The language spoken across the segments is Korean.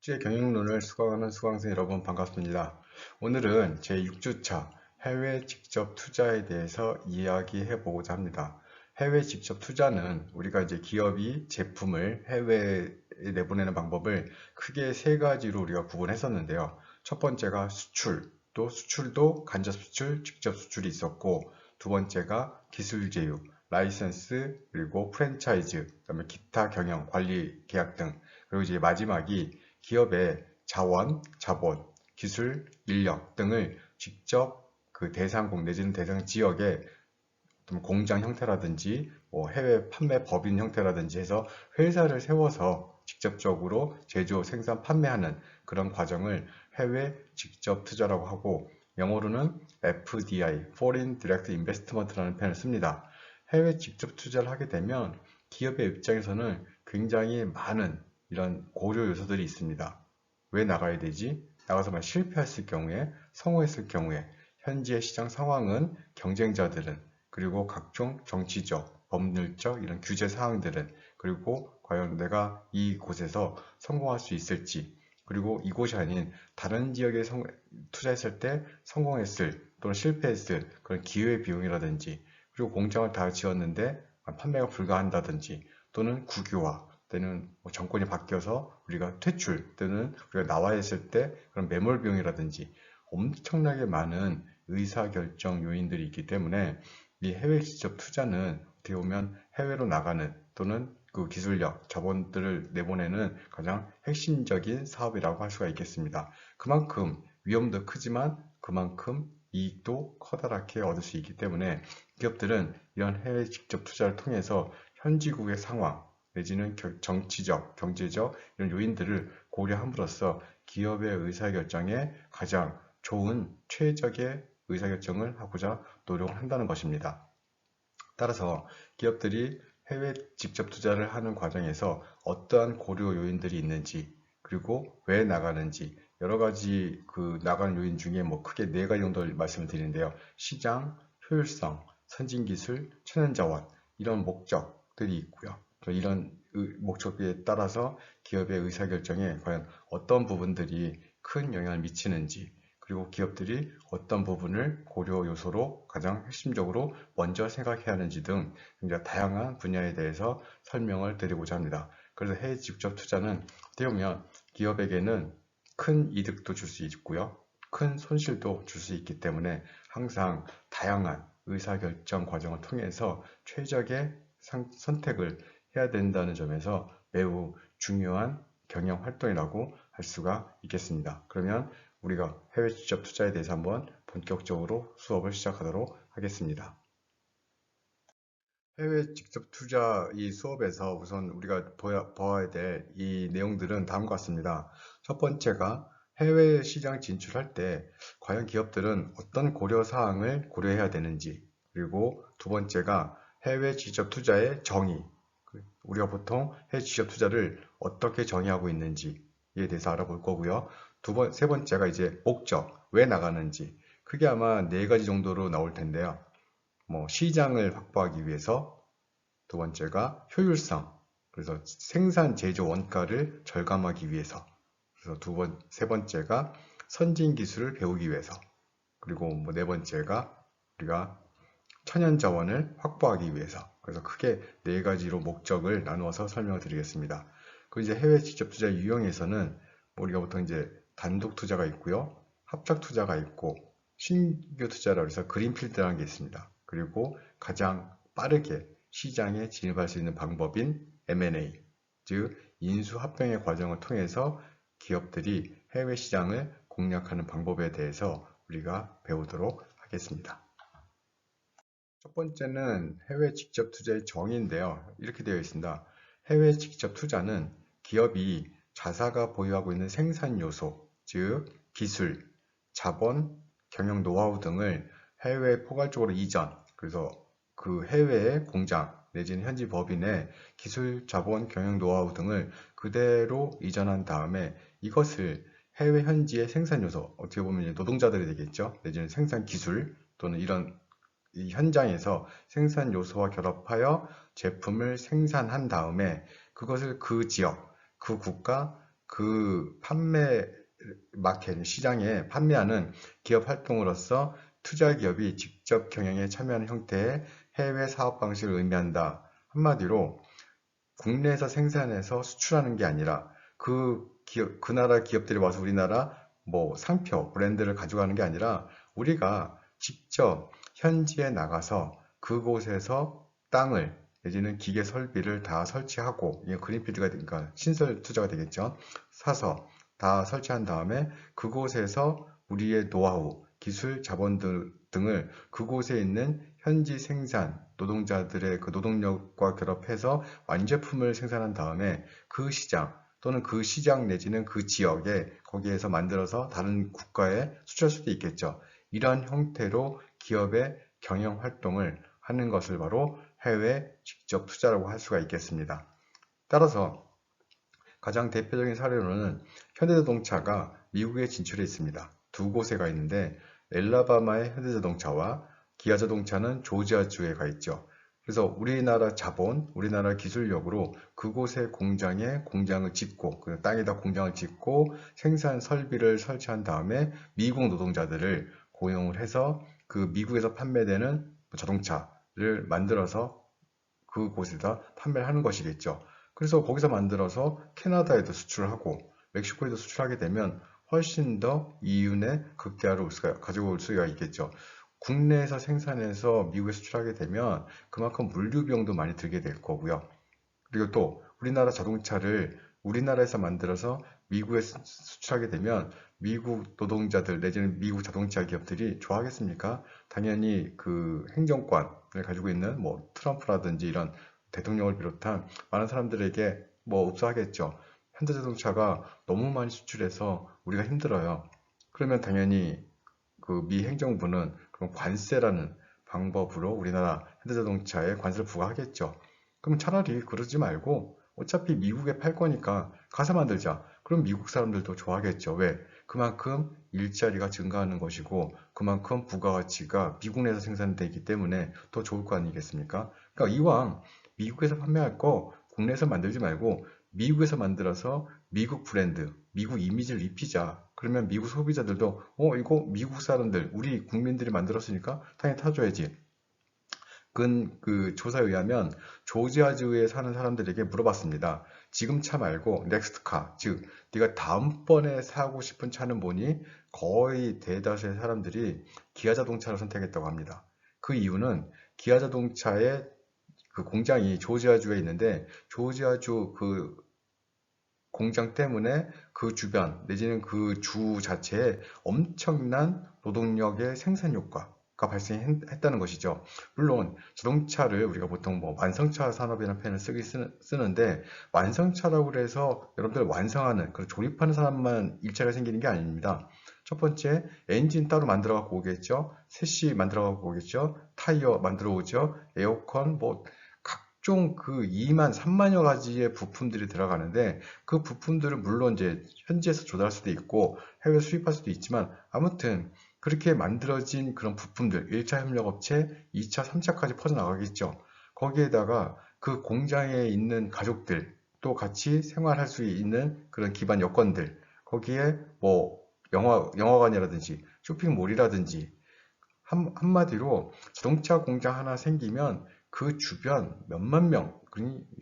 국제 경영론을 수강하는 수강생 여러분 반갑습니다. 오늘은 제6주차 해외 직접 투자에 대해서 이야기해 보고자 합니다. 해외 직접 투자는 우리가 이제 기업이 제품을 해외에 내보내는 방법을 크게 세 가지로 우리가 구분했었는데요. 첫 번째가 수출, 또 수출도 간접 수출, 직접 수출이 있었고, 두 번째가 기술 제휴, 라이선스, 그리고 프랜차이즈, 그다음에 기타 경영, 관리 계약 등, 그리고 이제 마지막이 기업의 자원, 자본, 기술, 인력 등을 직접 그 대상국 내지는 대상 지역의 공장 형태라든지 뭐 해외 판매 법인 형태라든지 해서 회사를 세워서 직접적으로 제조, 생산, 판매하는 그런 과정을 해외 직접 투자라고 하고, 영어로는 FDI, Foreign Direct Investment라는 표현을 씁니다. 해외 직접 투자를 하게 되면 기업의 입장에서는 굉장히 많은 이런 고려 요소들이 있습니다. 왜 나가야 되지? 나가서 만 실패했을 경우에, 성공했을 경우에, 현지의 시장 상황은, 경쟁자들은, 그리고 각종 정치적, 법률적 이런 규제 사항들은, 그리고 과연 내가 이곳에서 성공할 수 있을지, 그리고 이곳이 아닌 다른 지역에 투자했을 때 성공했을 또는 실패했을 그런 기회 비용이라든지, 그리고 공장을 다 지었는데 판매가 불가한다든지, 또는 국유화 때는 정권이 바뀌어서 우리가 퇴출 또는 우리가 나와야 했을 때 그런 매몰 비용이라든지 엄청나게 많은 의사결정 요인들이 있기 때문에 이 해외 직접 투자는 어떻게 보면 해외로 나가는 또는 그 기술력, 자본들을 내보내는 가장 핵심적인 사업이라고 할 수가 있겠습니다. 그만큼 위험도 크지만 그만큼 이익도 커다랗게 얻을 수 있기 때문에 기업들은 이런 해외 직접 투자를 통해서 현지국의 상황, 내지는 정치적, 경제적 이런 요인들을 고려함으로써 기업의 의사결정에 가장 좋은 최적의 의사결정을 하고자 노력을 한다는 것입니다. 따라서 기업들이 해외 직접 투자를 하는 과정에서 어떠한 고려 요인들이 있는지, 그리고 왜 나가는지, 여러 가지 그 나가는 요인 중에 뭐 크게 네 가지 정도를 말씀을 드리는데요. 시장, 효율성, 선진기술, 천연자원 이런 목적들이 있고요. 또 이런 목적에 따라서 기업의 의사결정에 과연 어떤 부분들이 큰 영향을 미치는지, 그리고 기업들이 어떤 부분을 고려 요소로 가장 핵심적으로 먼저 생각해야 하는지 등 굉장히 다양한 분야에 대해서 설명을 드리고자 합니다. 그래서 해외 직접 투자는 어떻게 보면 기업에게는 큰 이득도 줄 수 있고요. 큰 손실도 줄 수 있기 때문에 항상 다양한 의사결정 과정을 통해서 최적의 선택을 해야 된다는 점에서 매우 중요한 경영 활동이라고 할 수가 있겠습니다. 그러면 우리가 해외 직접 투자에 대해서 한번 본격적으로 수업을 시작하도록 하겠습니다. 해외 직접 투자 이 수업에서 우선 우리가 봐야 될 이 내용들은 다음과 같습니다. 첫 번째가 해외 시장 진출할 때 과연 기업들은 어떤 고려 사항을 고려해야 되는지, 그리고 두 번째가 해외 직접 투자의 정의, 우리가 보통 해외 직접 투자를 어떻게 정의하고 있는지에 대해서 알아볼 거고요. 세 번째가 이제 목적, 왜 나가는지, 크게 아마 네 가지 정도로 나올 텐데요. 뭐 시장을 확보하기 위해서, 두 번째가 효율성, 그래서 생산 제조 원가를 절감하기 위해서, 그래서 세 번째가 선진 기술을 배우기 위해서, 그리고 뭐 네 번째가 우리가 천연 자원을 확보하기 위해서. 그래서 크게 네 가지로 목적을 나누어서 설명을 드리겠습니다. 그 이제 해외 직접 투자 유형에서는 우리가 보통 이제 단독 투자가 있고요, 합작 투자가 있고, 신규 투자라고 해서 그린필드라는 게 있습니다. 그리고 가장 빠르게 시장에 진입할 수 있는 방법인 M&A, 즉 인수합병의 과정을 통해서 기업들이 해외 시장을 공략하는 방법에 대해서 우리가 배우도록 하겠습니다. 첫 번째는 해외 직접 투자의 정의인데요. 이렇게 되어 있습니다. 해외 직접 투자는 기업이 자사가 보유하고 있는 생산 요소, 즉 기술, 자본, 경영 노하우 등을 해외에 포괄적으로 이전, 그래서 그 해외의 공장 내지는 현지 법인의 기술, 자본, 경영 노하우 등을 그대로 이전한 다음에 이것을 해외 현지의 생산 요소, 어떻게 보면 노동자들이 되겠죠. 내지는 생산 기술 또는 이런 이 현장에서 생산 요소와 결합하여 제품을 생산한 다음에 그것을 그 지역, 그 국가, 그 판매 마켓, 시장에 판매하는 기업 활동으로서 투자 기업이 직접 경영에 참여하는 형태의 해외 사업 방식을 의미한다. 한마디로 국내에서 생산해서 수출하는 게 아니라 그 나라 기업들이 와서 우리나라 뭐 상표, 브랜드를 가져가는 게 아니라 우리가 직접 현지에 나가서 그곳에서 땅을 내지는 기계 설비를 다 설치하고, 이게 그린필드가 되니까 신설 투자가 되겠죠. 사서 다 설치한 다음에 그곳에서 우리의 노하우, 기술, 자본 등을 그곳에 있는 현지 생산 노동자들의 그 노동력과 결합해서 완제품을 생산한 다음에 그 시장 또는 그 시장 내지는 그 지역에 거기에서 만들어서 다른 국가에 수출할 수도 있겠죠. 이러한 형태로 기업의 경영 활동을 하는 것을 바로 해외 직접 투자라고 할 수가 있겠습니다. 따라서 가장 대표적인 사례로는 현대자동차가 미국에 진출해 있습니다. 두 곳에 가 있는데 엘라바마의 현대자동차와 기아자동차는 조지아주에 가 있죠. 그래서 우리나라 자본, 우리나라 기술력으로 그곳의 공장을 짓고, 그 땅에다 공장을 짓고 생산 설비를 설치한 다음에 미국 노동자들을 고용을 해서 그 미국에서 판매되는 자동차를 만들어서 그곳에다 판매를 하는 것이겠죠. 그래서 거기서 만들어서 캐나다에도 수출을 하고 멕시코에도 수출하게 되면 훨씬 더 이윤의 극대화를 가지고 올 수가 있겠죠. 국내에서 생산해서 미국에 수출하게 되면 그만큼 물류 비용도 많이 들게 될 거고요. 그리고 또 우리나라 자동차를 우리나라에서 만들어서 미국에 수출하게 되면 미국 노동자들 내지는 미국 자동차 기업들이 좋아하겠습니까? 당연히 그 행정권을 가지고 있는 뭐 트럼프라든지 이런 대통령을 비롯한 많은 사람들에게 뭐 흡수하겠죠. 현대자동차가 너무 많이 수출해서 우리가 힘들어요. 그러면 당연히 그 미 행정부는 그럼 관세라는 방법으로 우리나라 현대자동차에 관세를 부과하겠죠. 그럼 차라리 그러지 말고 어차피 미국에 팔 거니까 가서 만들자. 그럼 미국 사람들도 좋아하겠죠. 왜? 그만큼 일자리가 증가하는 것이고 그만큼 부가가치가 미국 내에서 생산되기 때문에 더 좋을 거 아니겠습니까? 그러니까 이왕 미국에서 판매할 거 국내에서 만들지 말고 미국에서 만들어서 미국 브랜드, 미국 이미지를 입히자. 그러면 미국 소비자들도 이거 미국 사람들, 우리 국민들이 만들었으니까 당연히 타줘야지. 그 조사에 의하면 조지아주에 사는 사람들에게 물어봤습니다. 지금 차 말고 넥스트카, 즉 네가 다음번에 사고 싶은 차는 뭐니? 거의 대다수의 사람들이 기아 자동차를 선택했다고 합니다. 그 이유는 기아 자동차의 그 공장이 조지아주에 있는데 조지아주 그 공장 때문에 그 주변 내지는 그 주 자체에 엄청난 노동력의 생산 효과가 발생했다는 것이죠. 물론 자동차를 우리가 보통 뭐 완성차 산업이라는 표현을 쓰는데 완성차라고 해서 여러분들 완성하는 그 조립하는 사람만 일자리가 생기는 게 아닙니다. 첫 번째 엔진 따로 만들어 갖고 오겠죠. 셋시 만들어 갖고 오겠죠. 타이어 만들어 오죠. 에어컨 뭐 각종 그 2만 3만여 가지의 부품들이 들어가는데 그 부품들은 물론 이제 현지에서 조달할 수도 있고 해외 수입할 수도 있지만 아무튼 그렇게 만들어진 그런 부품들 1차 협력업체, 2차, 3차까지 퍼져나가겠죠. 거기에다가 그 공장에 있는 가족들 또 같이 생활할 수 있는 그런 기반 여건들 거기에 뭐 영화관이라든지 쇼핑몰이라든지 한마디로 자동차 공장 하나 생기면 그 주변 몇만 명,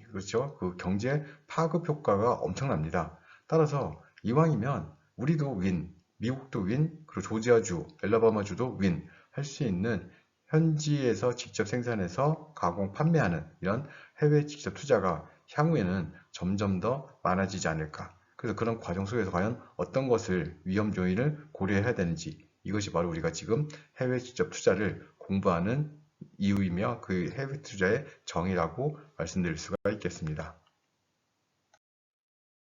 그렇죠? 그 경제 파급 효과가 엄청납니다. 따라서 이왕이면 우리도 윈, 미국도 윈, 그리고 조지아주, 엘라바마주도 윈 할 수 있는 현지에서 직접 생산해서 가공, 판매하는 이런 해외 직접 투자가 향후에는 점점 더 많아지지 않을까. 그래서 그런 과정 속에서 과연 어떤 것을 위험 요인을 고려해야 되는지 이것이 바로 우리가 지금 해외 직접 투자를 공부하는 이유이며 그 해외 투자의 정의라고 말씀드릴 수가 있겠습니다.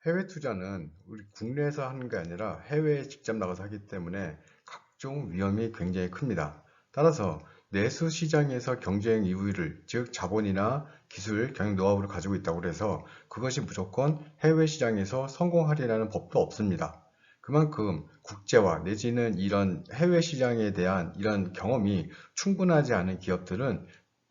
해외 투자는 우리 국내에서 하는 게 아니라 해외에 직접 나가서 하기 때문에 각종 위험이 굉장히 큽니다. 따라서 내수 시장에서 경쟁 이유를, 즉 자본이나 기술, 경영 노하우를 가지고 있다고 해서 그것이 무조건 해외 시장에서 성공하리라는 법도 없습니다. 그만큼 국제화 내지는 이런 해외 시장에 대한 이런 경험이 충분하지 않은 기업들은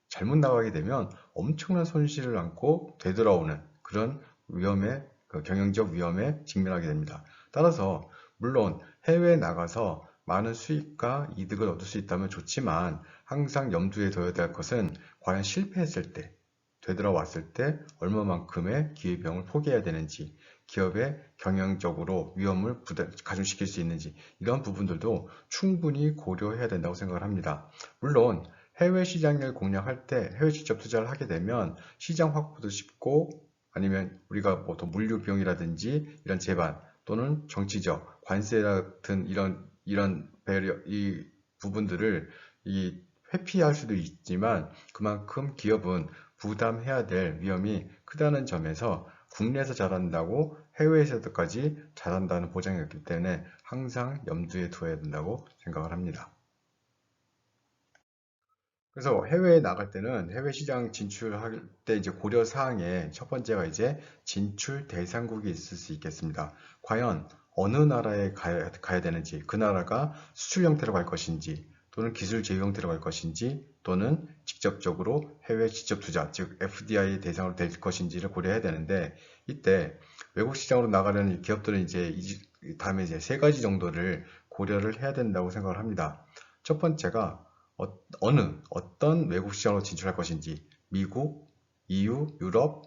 잘못 나가게 되면 엄청난 손실을 안고 되돌아오는 그런 위험에 그 경영적 위험에 직면하게 됩니다. 따라서 물론 해외에 나가서 많은 수익과 이득을 얻을 수 있다면 좋지만 항상 염두에 둬야 될 것은 과연 실패했을 때, 되돌아왔을 때 얼마만큼의 기회비용을 포기해야 되는지, 기업의 경영적으로 위험을 가중시킬 수 있는지 이런 부분들도 충분히 고려해야 된다고 생각을 합니다. 물론 해외 시장을 공략할 때 해외 직접 투자를 하게 되면 시장 확보도 쉽고 아니면 우리가 뭐 더 물류 비용이라든지 이런 제반 또는 정치적 관세 같은 이런 배려 이 부분들을 이 회피할 수도 있지만 그만큼 기업은 부담해야 될 위험이 크다는 점에서 국내에서 잘한다고 해외에서까지 잘한다는 보장이 없기 때문에 항상 염두에 두어야 된다고 생각을 합니다. 그래서 해외에 나갈 때는 해외 시장 진출할 때 이제 고려 사항에 첫 번째가 이제 진출 대상국이 있을 수 있겠습니다. 과연 어느 나라에 가야 되는지, 그 나라가 수출 형태로 갈 것인지, 또는 기술 제휴 형태로 갈 것인지, 또는 직접적으로 해외 직접 투자, 즉 FDI 대상으로 될 것인지를 고려해야 되는데, 이때 외국 시장으로 나가려는 기업들은 이제 다음에 이제 세 가지 정도를 고려를 해야 된다고 생각을 합니다. 첫 번째가 어떤 외국 시장으로 진출할 것인지, 미국, EU, 유럽,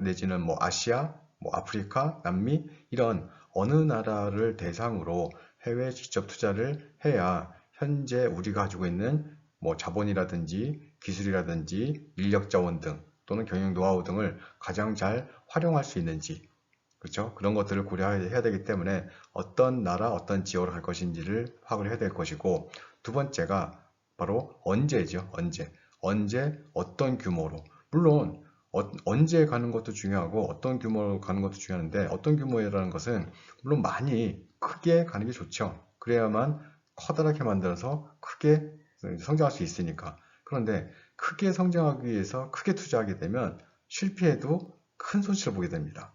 내지는 뭐 아시아, 뭐 아프리카, 남미 이런 어느 나라를 대상으로 해외 직접 투자를 해야 현재 우리가 가지고 있는 뭐 자본이라든지 기술이라든지 인력 자원 등 또는 경영 노하우 등을 가장 잘 활용할 수 있는지, 그렇죠? 그런 것들을 고려해야 되기 때문에 어떤 나라, 어떤 지역으로 갈 것인지를 파악을 해야 될 것이고, 두 번째가 바로 언제죠. 언제, 어떤 규모로. 물론 언제 가는 것도 중요하고 어떤 규모로 가는 것도 중요한데, 어떤 규모라는 것은 물론 많이 크게 가는 게 좋죠. 그래야만 커다랗게 만들어서 크게 성장할 수 있으니까. 그런데 크게 성장하기 위해서 크게 투자하게 되면 실패해도 큰 손실을 보게 됩니다.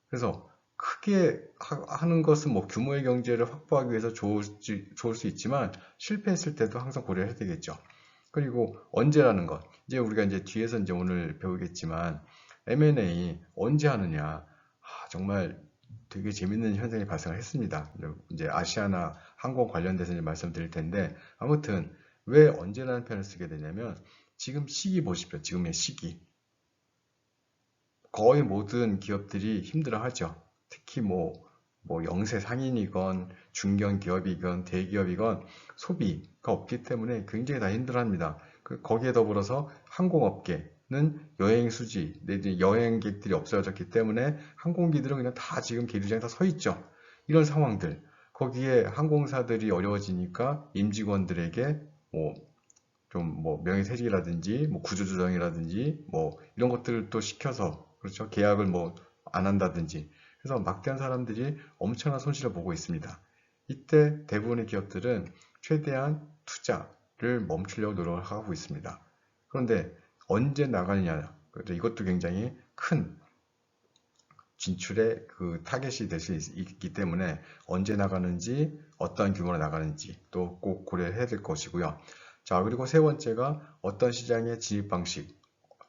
그래서 크게 하는 것은 뭐 규모의 경제를 확보하기 위해서 좋을 수 있지만 실패했을 때도 항상 고려해야 되겠죠. 그리고 언제라는 것. 이제 우리가 이제 뒤에서 이제 오늘 배우겠지만 M&A 언제 하느냐. 정말 되게 재밌는 현상이 발생을 했습니다. 이제 아시아나 항공 관련돼서 이제 말씀드릴 텐데, 아무튼 왜 언제라는 표현을 쓰게 되냐면 지금 시기 보십시오. 지금의 시기. 거의 모든 기업들이 힘들어하죠. 특히 뭐 영세 상인이건 중견 기업이건 대기업이건 소비가 없기 때문에 굉장히 다 힘들어합니다. 거기에 더불어서 항공업계는 여행 수지, 내지 여행객들이 없어졌기 때문에 항공기들은 그냥 다 지금 계류장에 다 서 있죠. 이런 상황들. 거기에 항공사들이 어려워지니까 임직원들에게 뭐 명예퇴직이라든지 뭐 구조조정이라든지 뭐 이런 것들을 또 시켜서, 그렇죠, 계약을 뭐 안 한다든지, 그래서 막대한 사람들이 엄청난 손실을 보고 있습니다. 이때 대부분의 기업들은 최대한 투자를 멈추려고 노력을 하고 있습니다. 그런데 언제 나가느냐, 그렇죠? 이것도 굉장히 큰 진출의 그 타겟이 될 수 있기 때문에 언제 나가는지, 어떤 규모로 나가는지 또 꼭 고려해야 될 것이고요. 자, 그리고 세 번째가 어떤 시장의 진입 방식.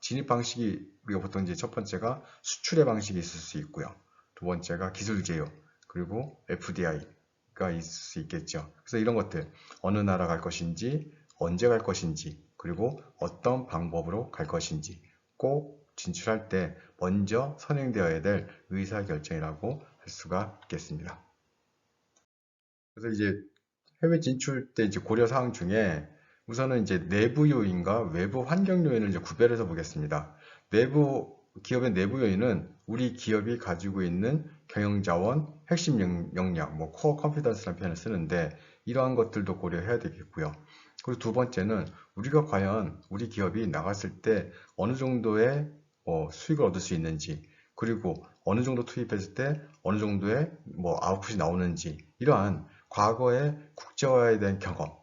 진입 방식이 우리가 보통 이제 첫 번째가 수출의 방식이 있을 수 있고요. 두 번째가 기술 제휴, 그리고 FDI가 있을 수 있겠죠. 그래서 이런 것들, 어느 나라 갈 것인지, 언제 갈 것인지, 그리고 어떤 방법으로 갈 것인지 꼭 진출할 때 먼저 선행되어야 될 의사결정이라고 할 수가 있겠습니다. 그래서 이제 해외 진출 때 이제 고려 사항 중에 우선은 이제 내부 요인과 외부 환경 요인을 이제 구별해서 보겠습니다. 기업의 내부 요인은 우리 기업이 가지고 있는 경영자원, 핵심 역량, 뭐 코어 컴피던스라는 표현을 쓰는데 이러한 것들도 고려해야 되겠고요. 그리고 두 번째는 우리가 과연 우리 기업이 나갔을 때 어느 정도의 수익을 얻을 수 있는지, 그리고 어느 정도 투입했을 때 어느 정도의 뭐 아웃풋이 나오는지, 이러한 과거의 국제화에 대한 경험,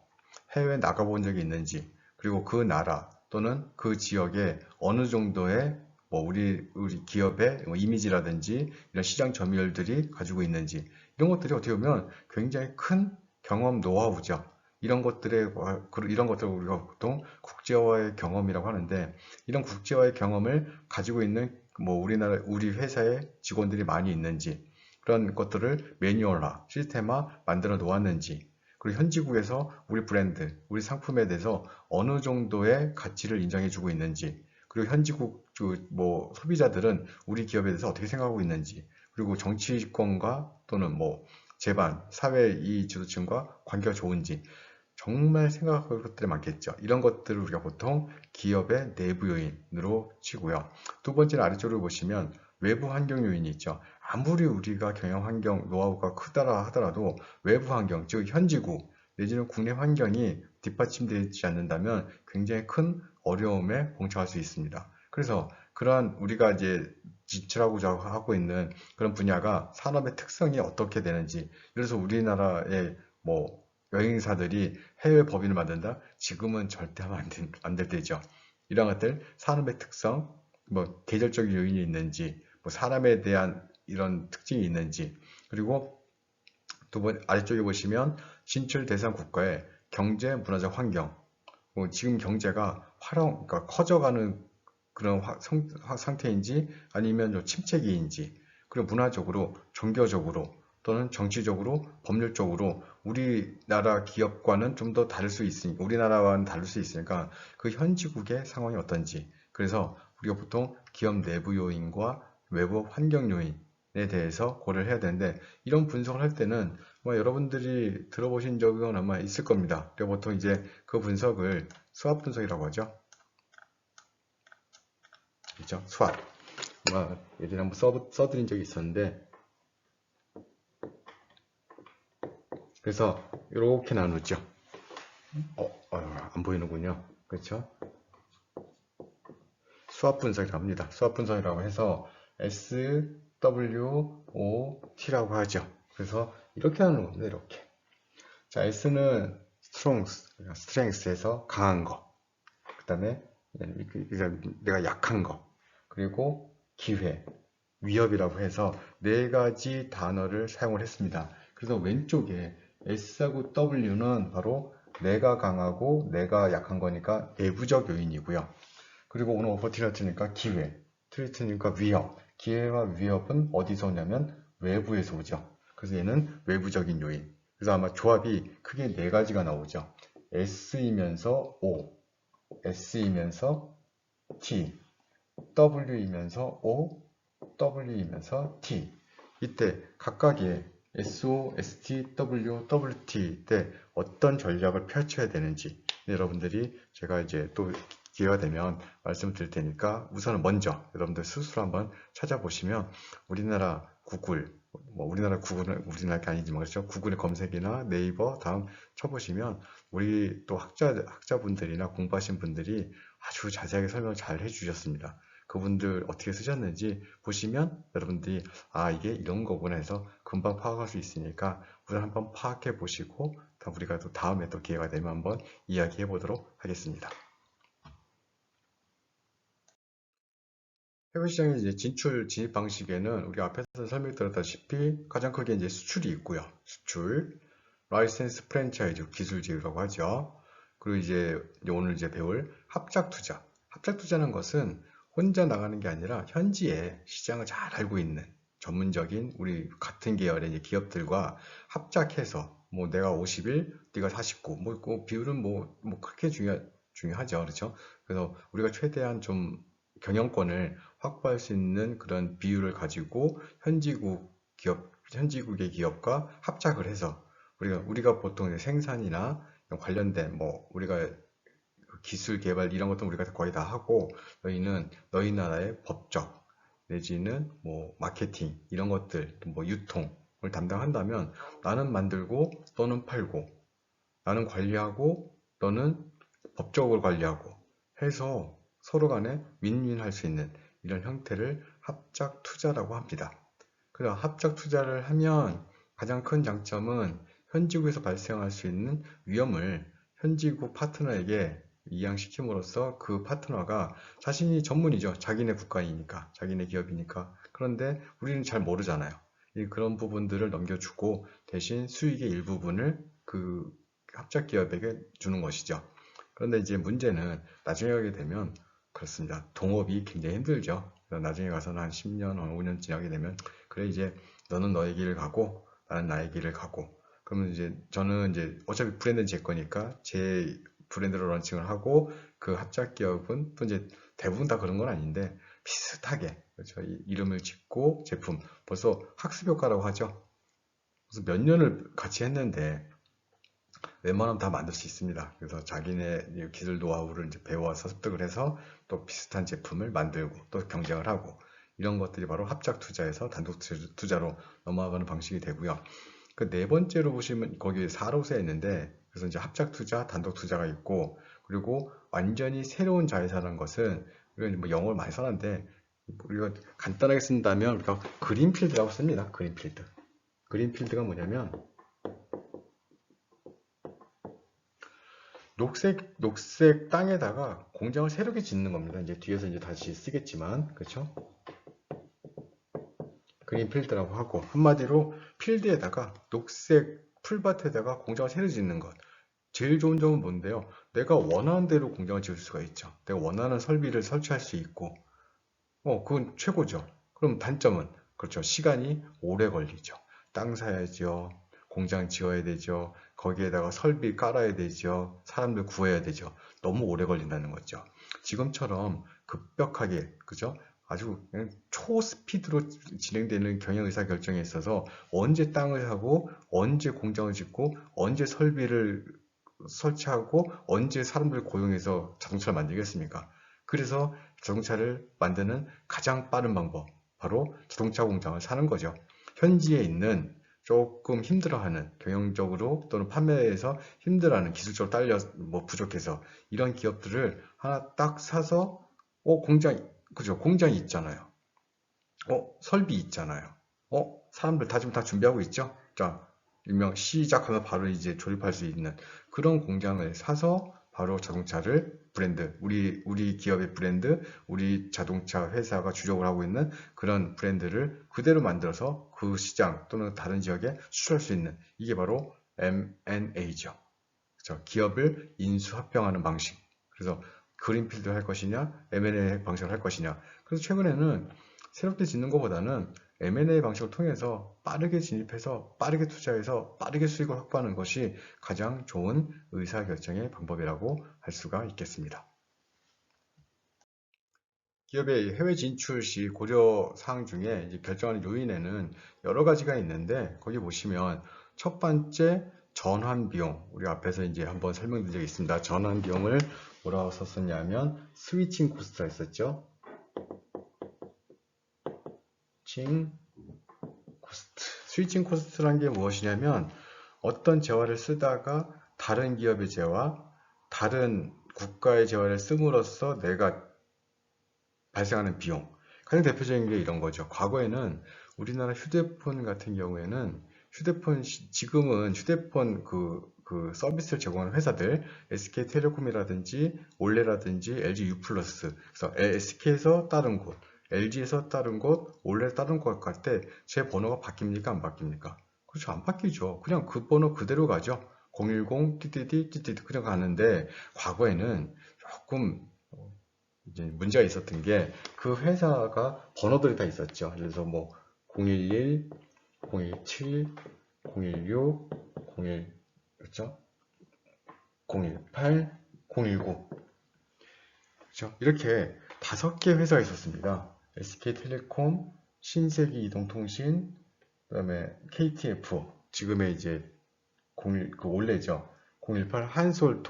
해외에 나가본 적이 있는지, 그리고 그 나라 또는 그 지역에 어느 정도의 뭐 우리 기업의 뭐 이미지라든지 이런 시장 점유율들이 가지고 있는지, 이런 것들이 어떻게 보면 굉장히 큰 경험 노하우죠. 이런 것들을 우리가 보통 국제화의 경험이라고 하는데, 이런 국제화의 경험을 가지고 있는 뭐 우리 회사에 직원들이 많이 있는지, 그런 것들을 매뉴얼화, 시스템화 만들어 놓았는지, 그리고 현지국에서 우리 브랜드, 우리 상품에 대해서 어느 정도의 가치를 인정해주고 있는지, 그리고 현지국 뭐 소비자들은 우리 기업에 대해서 어떻게 생각하고 있는지, 그리고 정치권과 또는 뭐 재반, 사회 이 지도층과 관계가 좋은지, 정말 생각할 것들이 많겠죠. 이런 것들을 우리가 보통 기업의 내부 요인으로 치고요. 두 번째는 아래쪽으로 보시면 외부 환경 요인이 있죠. 아무리 우리가 경영 환경 노하우가 크다라 하더라도 외부 환경, 즉 현지국 내지는 국내 환경이 뒷받침되지 않는다면 굉장히 큰 어려움에 봉착할 수 있습니다. 그래서 그러한 우리가 이제 진출하고자 하고 있는 그런 분야가 산업의 특성이 어떻게 되는지, 예를 들어서 우리나라의 뭐 여행사들이 해외 법인을 만든다? 지금은 절대 하면 안 될 때죠. 이런 것들, 산업의 특성, 뭐 계절적인 요인이 있는지, 뭐 사람에 대한 이런 특징이 있는지, 그리고 두 번 아래쪽에 보시면 진출 대상 국가의 경제 문화적 환경, 지금 경제가 그러니까 커져가는 그런 상태인지 아니면 좀 침체기인지, 그리고 문화적으로, 종교적으로 또는 정치적으로, 법률적으로 우리나라 기업과는 좀 더 다를 수 있으니까, 우리나라와는 다를 수 있으니까 그 현지국의 상황이 어떤지, 그래서 우리가 보통 기업 내부 요인과 외부 환경 요인에 대해서 고려를 해야 되는데, 이런 분석을 할 때는 아마 여러분들이 들어보신 적은 아마 있을 겁니다. 그리고 보통 이제 그 분석을 수압 분석이라고 하죠. 그죠? 수압. 아마 예전에 한번 써드린 적이 있었는데, 그래서 이렇게 나누죠. 안 보이는군요. 그렇죠? 수압 분석이라고 합니다. 수압 분석이라고 해서 SWOT라고 하죠. 그래서 이렇게 하는 겁니다. 이렇게. 자, S는 strength에서 강한 거. 그 다음에 내가 약한 거. 그리고 기회, 위협이라고 해서 네 가지 단어를 사용을 했습니다. 그래서 왼쪽에 S하고 W는 바로 내가 강하고 내가 약한 거니까 내부적 요인이고요. 그리고 오늘 오퍼튜니티니까 기회, 트리트니까 위협. 기회와 위협은 어디서 오냐면 외부에서 오죠. 그래서 얘는 외부적인 요인. 그래서 아마 조합이 크게 네 가지가 나오죠. S이면서 O, S이면서 T, W이면서 O, W이면서 T. 이때 각각의 SO, ST, W, WT 때 어떤 전략을 펼쳐야 되는지 여러분들이 제가 이제 또 기회가 되면 말씀드릴 테니까 우선은 먼저 여러분들 스스로 한번 찾아보시면 우리나라 구글, 뭐 우리나라 구글은 우리나라 게 아니지만 그렇죠. 구글의 검색이나 네이버 다음 쳐보시면 우리 또 학자분들이나 공부하신 분들이 아주 자세하게 설명을 잘 해주셨습니다. 그분들 어떻게 쓰셨는지 보시면 여러분들이 이게 이런 거구나 해서 금방 파악할 수 있으니까 우선 한번 파악해 보시고 우리가 또 다음에 또 기회가 되면 한번 이야기해 보도록 하겠습니다. 해외 시장의 이제 진입 방식에는 우리가 앞에서 설명드렸다시피 가장 크게 이제 수출이 있고요. 수출, 라이센스 프랜차이즈, 기술 제휴라고 하죠. 그리고 이제 오늘 이제 배울 합작 투자. 합작 투자는 것은 혼자 나가는 게 아니라 현지에 시장을 잘 알고 있는 전문적인 우리 같은 계열의 이제 기업들과 합작해서 뭐 내가 50일, 네가 49, 뭐 그 비율은 뭐 그렇게 중요하죠. 그렇죠? 그래서 우리가 최대한 좀 경영권을 확보할 수 있는 그런 비율을 가지고 현지국의 기업과 합작을 해서 우리가 보통 생산이나 관련된 뭐 우리가 기술 개발 이런 것도 우리가 거의 다 하고 너희 나라의 법적 내지는 뭐 마케팅 이런 것들 뭐 유통을 담당한다면 나는 만들고 너는 팔고 나는 관리하고 너는 법적으로 관리하고 해서 서로 간에 윈윈 할 수 있는 이런 형태를 합작 투자라고 합니다. 그래서 합작 투자를 하면 가장 큰 장점은 현지국에서 발생할 수 있는 위험을 현지국 파트너에게 이양시킴으로써 그 파트너가 자신이 전문이죠. 자기네 국가이니까, 자기네 기업이니까. 그런데 우리는 잘 모르잖아요. 그런 부분들을 넘겨주고 대신 수익의 일부분을 그 합작 기업에게 주는 것이죠. 그런데 이제 문제는 나중에 가게 되면 그렇습니다. 동업이 굉장히 힘들죠. 나중에 가서는 한 10년, 5년 지나게 되면 그래 이제 너는 너의 길을 가고 나는 나의 길을 가고 그러면 이제 저는 이제 어차피 브랜드는 제 거니까 제 브랜드로 런칭을 하고 그 합작 기업은 또 이제 대부분 다 그런 건 아닌데 비슷하게 그렇죠. 이름을 짓고 제품 벌써 학습 효과라고 하죠. 그래서 몇 년을 같이 했는데 웬만하면 다 만들 수 있습니다. 그래서 자기네 기술 노하우를 이제 배워서 습득을 해서 또 비슷한 제품을 만들고 또 경쟁을 하고 이런 것들이 바로 합작 투자에서 단독 투자로 넘어가는 방식이 되고요. 그 네 번째로 보시면 거기 4로세 있는데 그래서 이제 합작 투자, 단독 투자가 있고 그리고 완전히 새로운 자회사라는 것은 우리가 뭐 영어를 많이 써놨는데 우리가 간단하게 쓴다면 우리가 그린필드라고 씁니다. 그린필드. 그린필드가 뭐냐면 녹색 땅에다가 공장을 새롭게 짓는 겁니다. 이제 뒤에서 이제 다시 쓰겠지만, 그렇죠? 그린필드라고 하고, 한마디로 필드에다가 녹색 풀밭에다가 공장을 새로 짓는 것. 제일 좋은 점은 뭔데요? 내가 원하는 대로 공장을 지을 수가 있죠. 내가 원하는 설비를 설치할 수 있고, 그건 최고죠. 그럼 단점은, 그렇죠. 시간이 오래 걸리죠. 땅 사야죠. 공장 지어야 되죠. 거기에다가 설비 깔아야 되죠. 사람들 구해야 되죠. 너무 오래 걸린다는 거죠. 지금처럼 급격하게, 그죠? 아주 그냥 초스피드로 진행되는 경영 의사 결정에 있어서 언제 땅을 사고, 언제 공장을 짓고, 언제 설비를 설치하고, 언제 사람들 고용해서 자동차를 만들겠습니까? 그래서 자동차를 만드는 가장 빠른 방법, 바로 자동차 공장을 사는 거죠. 현지에 있는 조금 힘들어하는 경영적으로 또는 판매에서 힘들어하는 기술적으로 뭐 부족해서 이런 기업들을 하나 딱 사서 공장 그죠 공장이 있잖아요. 설비 있잖아요. 사람들 다 지금 다 준비하고 있죠. 자 일명 시작하면 바로 이제 조립할 수 있는 그런 공장을 사서 바로 자동차를 브랜드, 우리 기업의 브랜드, 우리 자동차 회사가 주력을 하고 있는 그런 브랜드를 그대로 만들어서 그 시장 또는 다른 지역에 수출할 수 있는 이게 바로 M&A죠. 그렇죠? 기업을 인수합병하는 방식. 그래서 그린필드 할 것이냐, M&A 방식을 할 것이냐. 그래서 최근에는 새롭게 짓는 것보다는 M&A 방식을 통해서 빠르게 진입해서 빠르게 투자해서 빠르게 수익을 확보하는 것이 가장 좋은 의사결정의 방법이라고 할 수가 있겠습니다. 기업의 해외 진출 시 고려 사항 중에 이제 결정하는 요인에는 여러 가지가 있는데 거기 보시면 첫 번째 전환 비용 우리 앞에서 이제 한번 설명드린 적이 있습니다. 전환 비용을 뭐라고 썼었냐면 스위칭 코스트가 있었죠. 스위칭 코스트. 스위칭 코스트란 게 무엇이냐면 어떤 재화를 쓰다가 다른 기업의 재화, 다른 국가의 재화를 씀으로써 내가 발생하는 비용. 가장 대표적인 게 이런 거죠. 과거에는 우리나라 휴대폰 같은 경우에는 지금은 휴대폰 그 서비스를 제공하는 회사들, SK텔레콤이라든지 올레라든지 LG U+, 그래서 SK에서 다른 곳, LG에서 다른 곳, 올레 다른 곳 갈 때 제 번호가 바뀝니까? 안 바뀝니까? 그렇죠. 안 바뀌죠. 그냥 그 번호 그대로 가죠. 010 띠띠띠 띠띠 그냥 가는데 과거에는 조금 이제 문제가 있었던 게 그 회사가 번호들이 다 있었죠. 그래서 뭐 011, 017, 016, 01, 그렇죠? 018, 019. 그렇죠? 이렇게 5개 회사가 있었습니다. SK텔레콤, 신세계 이동통신, 그다음에 KTF, 지금의 이제 01, 그 올레죠. 018 한솔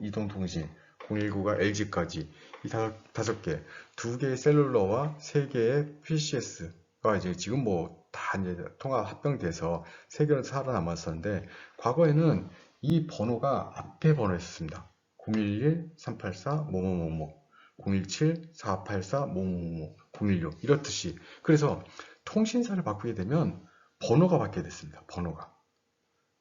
이동통신, 019가 LG까지 이 다섯 개, 2개의 셀룰러와 3개의 PCS가 이제 지금 뭐 다 이제 통합 합병돼서 3개로 살아남았었는데 과거에는 이 번호가 앞에 번호였습니다. 011 384 뭐뭐뭐뭐 017 484 뭐뭐뭐 016 이렇듯이 그래서 통신사를 바꾸게 되면 번호가 바뀌게 됐습니다. 번호가.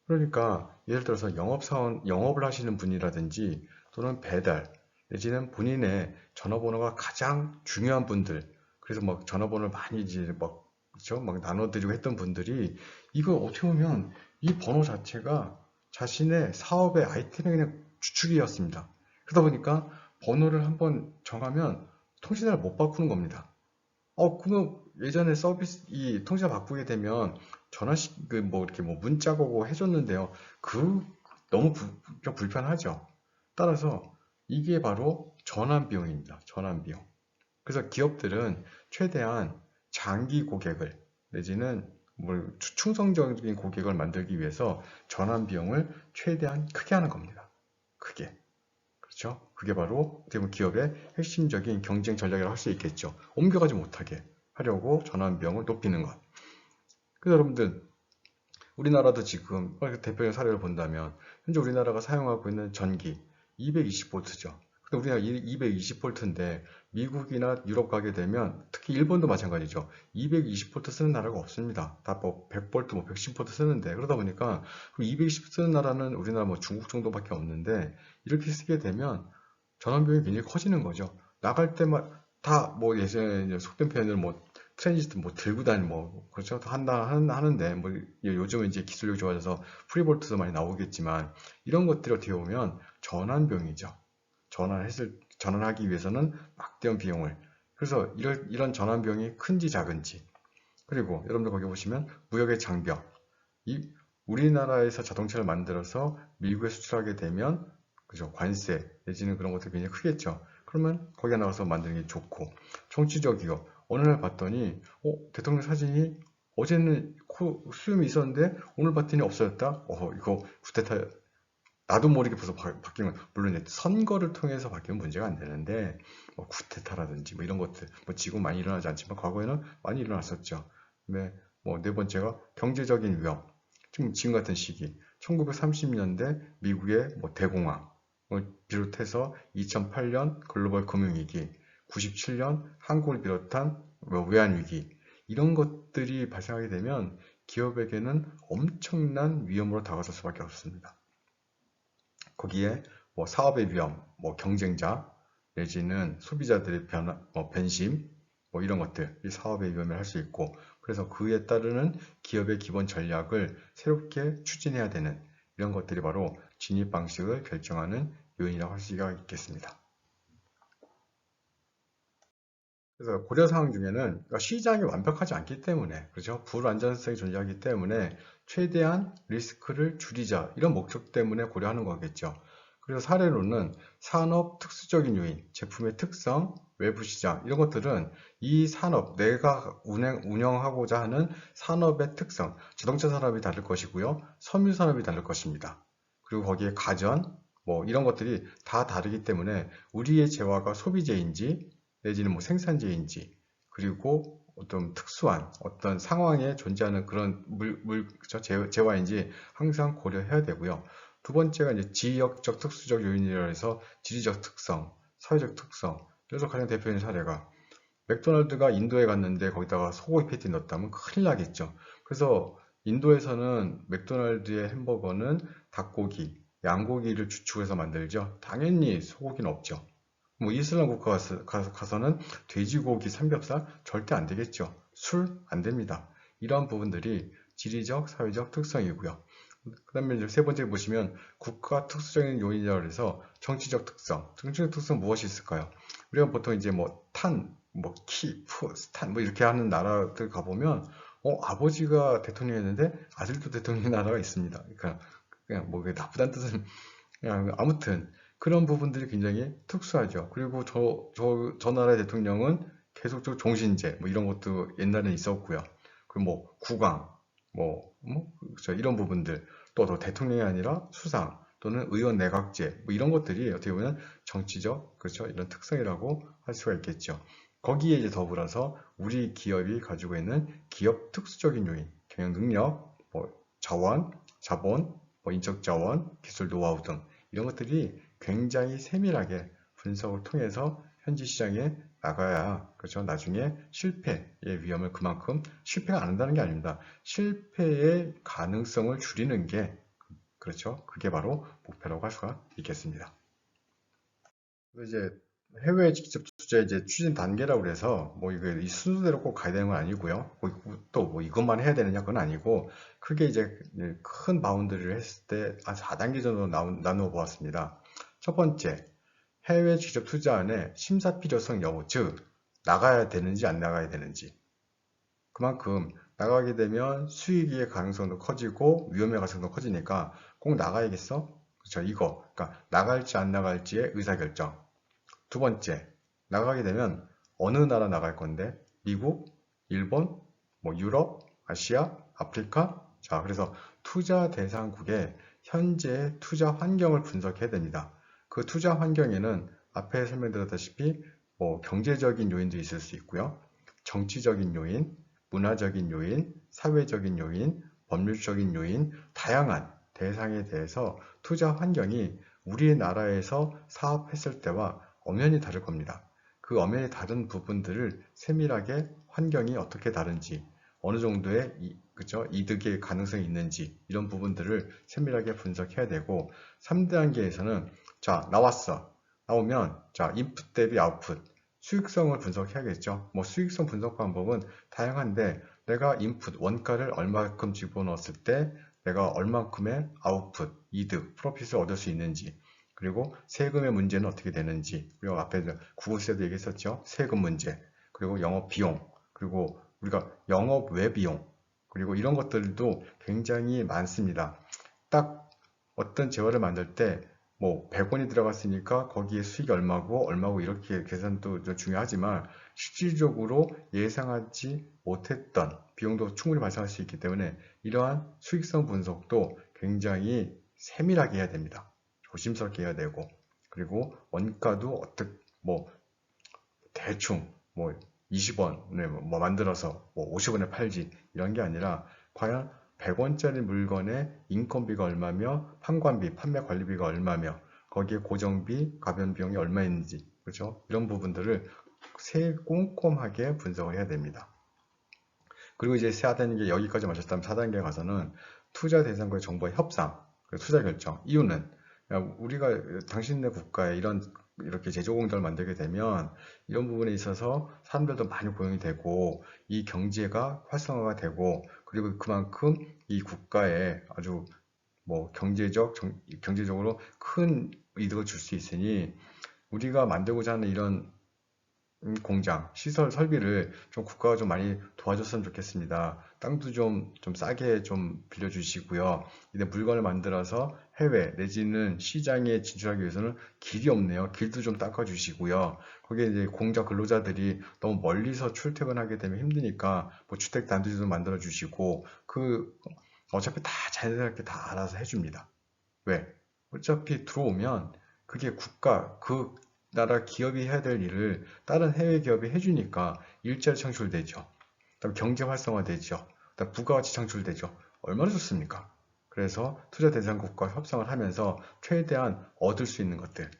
그러니까 예를 들어서 영업을 하시는 분이라든지 또는 배달, 내지는 본인의 전화번호가 가장 중요한 분들, 그래서 막 전화번호를 많이 이제 막, 그렇죠? 막 나눠드리고 했던 분들이 이거 어떻게 보면 이 번호 자체가 자신의 사업의 아이템의 그냥 주축이었습니다. 그러다 보니까 번호를 한번 정하면 통신사를 못 바꾸는 겁니다. 그럼 예전에 서비스, 이 통장 바꾸게 되면 전화식, 뭐, 이렇게 뭐 문자 오고 해줬는데요. 너무 불편하죠. 따라서 이게 바로 전환 비용입니다. 전환 비용. 그래서 기업들은 최대한 장기 고객을, 내지는 뭐 충성적인 고객을 만들기 위해서 전환 비용을 최대한 크게 하는 겁니다. 크게. 그렇죠? 그게 바로 어떻게 보면 기업의 핵심적인 경쟁 전략이라고 할 수 있겠죠. 옮겨가지 못하게 하려고 전환 비용을 높이는 것. 그래서 여러분들, 우리나라도 지금 대표적인 사례를 본다면 현재 우리나라가 사용하고 있는 전기 220볼트죠. 근데 우리나라 220볼트인데 미국이나 유럽 가게 되면 특히 일본도 마찬가지죠. 220볼트 쓰는 나라가 없습니다. 다 뭐 100볼트, 뭐 110볼트 쓰는데 그러다 보니까 220 쓰는 나라는 우리나라 뭐 중국 정도밖에 없는데 이렇게 쓰게 되면 전환 비용이 굉장히 커지는 거죠. 나갈 때만 다 뭐 예전에 속된 표현을 뭐 트랜지스터 뭐 들고 다니 뭐 그렇죠 하는데 뭐 요즘은 이제 기술력이 좋아져서 프리볼트도 많이 나오겠지만 이런 것들이 어떻게 보면 전환병이죠. 전환하기 위해서는 막대한 비용을 그래서 이런 전환병이 큰지 작은지 그리고 여러분들 거기 보시면 무역의 장벽 이 우리나라에서 자동차를 만들어서 미국에 수출하게 되면 그죠 관세 내지는 그런 것들이 굉장히 크겠죠. 그러면 거기에 나가서 만드는 게 좋고 정치적이요. 어느 날 봤더니 대통령 사진이 어제는 수염이 있었는데 오늘 봤더니 없어졌다. 이거 쿠데타 나도 모르게 벌써 바뀌면 물론 이제 선거를 통해서 바뀌면 문제가 안 되는데 뭐 쿠데타라든지 뭐 이런 것들 뭐 지금 많이 일어나지 않지만 과거에는 많이 일어났었죠. 근데 뭐 네 번째가 경제적인 위험. 지금 같은 시기 1930년대 미국의 뭐 대공황을 비롯해서 2008년 글로벌 금융위기 97년 한국을 비롯한 뭐 외환위기 이런 것들이 발생하게 되면 기업에게는 엄청난 위험으로 다가설 수밖에 없습니다. 거기에 뭐 사업의 위험, 뭐 경쟁자, 내지는 소비자들의 변심, 뭐 이런 것들, 이 사업의 위험을 할 수 있고, 그래서 그에 따르는 기업의 기본 전략을 새롭게 추진해야 되는 이런 것들이 바로 진입 방식을 결정하는 요인이라고 할 수가 있겠습니다. 그래서 고려 사항 중에는 그러니까 시장이 완벽하지 않기 때문에 그렇죠 불안전성이 존재하기 때문에 최대한 리스크를 줄이자 이런 목적 때문에 고려하는 거겠죠. 그리고 사례로는 산업 특수적인 요인, 제품의 특성, 외부 시장 이런 것들은 이 산업 내가 운영하고자 하는 산업의 특성, 자동차 산업이 다를 것이고요, 섬유 산업이 다를 것입니다. 그리고 거기에 가전 뭐 이런 것들이 다 다르기 때문에 우리의 재화가 소비재인지 내지는 뭐 생산재인지 그리고 어떤 특수한 어떤 상황에 존재하는 그런 그쵸? 재화인지 항상 고려해야 되고요. 두 번째가 이제 지역적 특수적 요인이라 해서 지리적 특성, 사회적 특성. 그래서 가장 대표적인 사례가 맥도날드가 인도에 갔는데 거기다가 소고기 패티 넣었다면 큰일 나겠죠. 그래서 인도에서는 맥도날드의 햄버거는 닭고기, 양고기를 주축해서 만들죠. 당연히 소고기는 없죠. 뭐 이슬람 국가 가서는 돼지고기 삼겹살 절대 안 되겠죠. 술 안 됩니다. 이러한 부분들이 지리적, 사회적 특성이고요. 그 다음에 이제 세 번째 보시면 국가 특수적인 요인이라고 해서 정치적 특성. 정치적 특성 무엇이 있을까요? 우리가 보통 이제 뭐 뭐 스탄 뭐 이렇게 하는 나라들 가보면 아버지가 대통령이었는데 아들도 대통령인 나라가 있습니다. 그러니까 그냥 뭐 나쁘다는 뜻은 아무튼 그런 부분들이 굉장히 특수하죠. 그리고 저 나라의 대통령은 계속적으로 종신제 뭐 이런 것도 옛날에 있었고요. 그리고 뭐 국왕 그렇죠. 이런 부분들 또 대통령이 아니라 수상 또는 의원 내각제 뭐 이런 것들이 어떻게 보면 정치적 그렇죠. 이런 특성이라고 할 수가 있겠죠. 거기에 이제 더불어서 우리 기업이 가지고 있는 기업 특수적인 요인, 경영 능력, 뭐 자본, 뭐 인적 자원, 기술 노하우 등 이런 것들이 굉장히 세밀하게 분석을 통해서 현지 시장에 나가야 그렇죠. 나중에 실패의 위험을 그만큼 실패가 안 한다는 게 아닙니다. 실패의 가능성을 줄이는 게 그렇죠. 그게 바로 목표라고 할 수가 있겠습니다. 이제 해외 직접 투자 이제 추진 단계라고 그래서 뭐 이거 이 순서대로 꼭 가야 되는 건 아니고요. 또 뭐 이것만 해야 되느냐 그건 아니고 크게 이제 큰 바운드리를 했을 때 한 4단계 정도 나누어 보았습니다. 첫 번째, 해외 직접 투자 안에 심사 필요성 여부, 즉 나가야 되는지 안 나가야 되는지. 그만큼 나가게 되면 수익의 가능성도 커지고 위험의 가능성도 커지니까 꼭 나가야겠어? 그렇죠. 이거. 그러니까 나갈지 안 나갈지의 의사결정. 두 번째, 나가게 되면 어느 나라 나갈 건데? 미국, 일본, 뭐 유럽, 아시아, 아프리카? 자, 그래서 투자 대상국의 현재 투자 환경을 분석해야 됩니다. 그 투자 환경에는 앞에 설명드렸다시피 뭐 경제적인 요인도 있을 수 있고요. 정치적인 요인, 문화적인 요인, 사회적인 요인, 법률적인 요인, 다양한 대상에 대해서 투자 환경이 우리나라에서 사업했을 때와 엄연히 다를 겁니다. 그 엄연히 다른 부분들을 세밀하게 환경이 어떻게 다른지, 어느 정도의 그죠? 이득의 가능성이 있는지 이런 부분들을 세밀하게 분석해야 되고 3단계에서는 자 나왔어. 나오면 자 인풋 대비 아웃풋 수익성을 분석해야겠죠. 뭐 수익성 분석 방법은 다양한데 내가 인풋 원가를 얼마큼 집어넣었을 때 내가 얼만큼의 아웃풋, 이득, 프로핏을 얻을 수 있는지 그리고 세금의 문제는 어떻게 되는지 그리고 앞에 구글세도 얘기했었죠. 세금 문제 그리고 영업 비용 그리고 우리가 영업 외 비용 그리고 이런 것들도 굉장히 많습니다. 딱 어떤 재화를 만들 때 뭐 100원이 들어갔으니까 거기에 수익이 얼마고 이렇게 계산도 좀 중요하지만 실질적으로 예상하지 못했던 비용도 충분히 발생할 수 있기 때문에 이러한 수익성 분석도 굉장히 세밀하게 해야 됩니다. 조심스럽게 해야 되고 그리고 원가도 어떻게 뭐 대충 뭐 20원에 뭐 만들어서 뭐 50원에 팔지 이런 게 아니라 과연 100원짜리 물건의 인건비가 얼마며 판관비, 판매 관리비가 얼마며 거기에 고정비, 가변 비용이 얼마 있는지 그렇죠? 이런 부분들을 꼼꼼하게 분석을 해야 됩니다. 그리고 이제 4단계 여기까지 마쳤다면 4단계에 가서는 투자 대상과의 정보의 협상, 투자 결정. 이유는 우리가 당신네 국가에 이렇게 제조공장을 만들게 되면 이런 부분에 있어서 사람들도 많이 고용이 되고 이 경제가 활성화가 되고 그리고 그만큼 이 국가에 아주 뭐 경제적으로 큰 이득을 줄 수 있으니 우리가 만들고자 하는 이런 공장, 시설, 설비를 좀 국가가 좀 많이 도와줬으면 좋겠습니다. 땅도 좀 싸게 좀 빌려주시고요. 이제 물건을 만들어서 해외 내지는 시장에 진출하기 위해서는 길이 없네요. 길도 좀 닦아주시고요. 거기에 이제 공장 근로자들이 너무 멀리서 출퇴근하게 되면 힘드니까 뭐 주택 단지도 만들어 주시고 어차피 다 자연스럽게 다 알아서 해줍니다. 왜? 어차피 들어오면 그게 그 나라 기업이 해야 될 일을 다른 해외 기업이 해주니까 일자리 창출되죠. 그다음 경제 활성화되죠. 그다음 부가가치 창출되죠. 얼마나 좋습니까? 그래서 투자 대상국과 협상을 하면서 최대한 얻을 수 있는 것들,